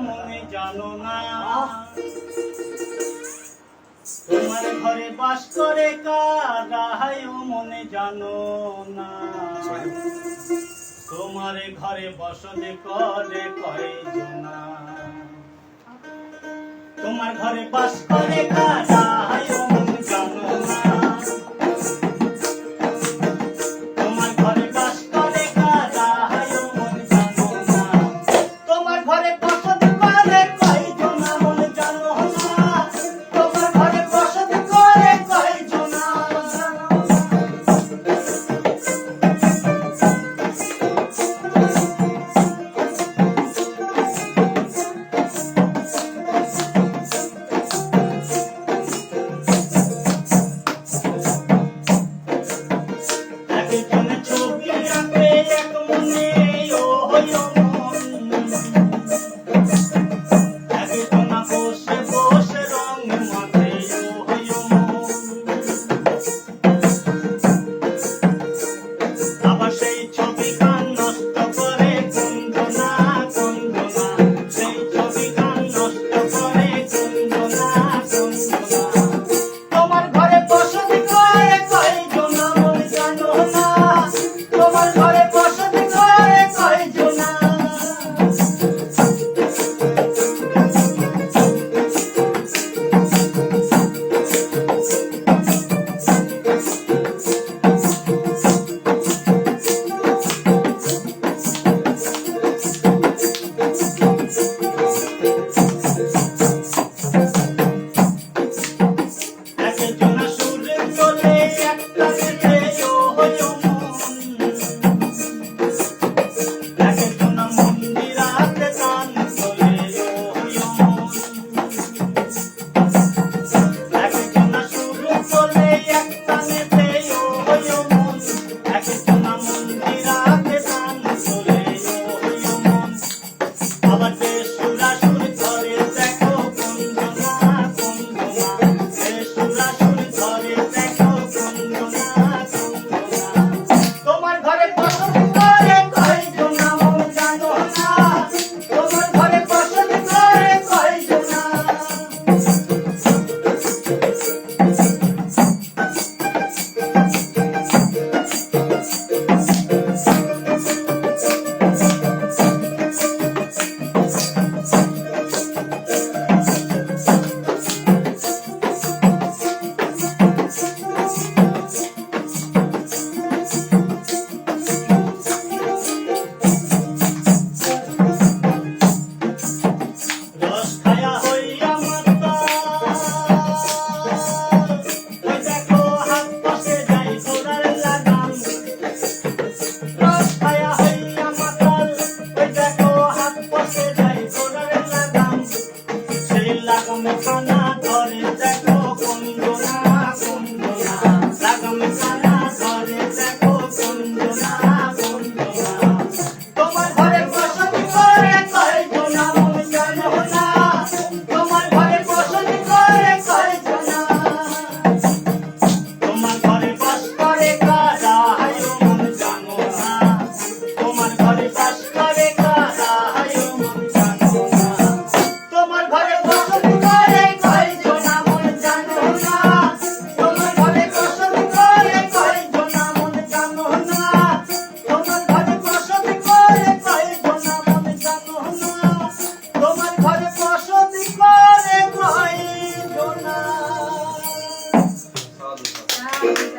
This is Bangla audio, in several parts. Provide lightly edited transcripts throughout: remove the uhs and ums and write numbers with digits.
মনে জানো না তোমার ঘরে বাস করে কারা মনে জানো না তোমার ঘরে বসত করে কয়জনা তোমার ঘরে বাস করে কারা মনে জানো না তোমার ঘরে বাস করে কারা মনে জানো না তোমার ঘরে বসত করে কয়জনা মনে জানো না তোমার ঘরে বসত করে কয়জনা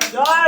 জয়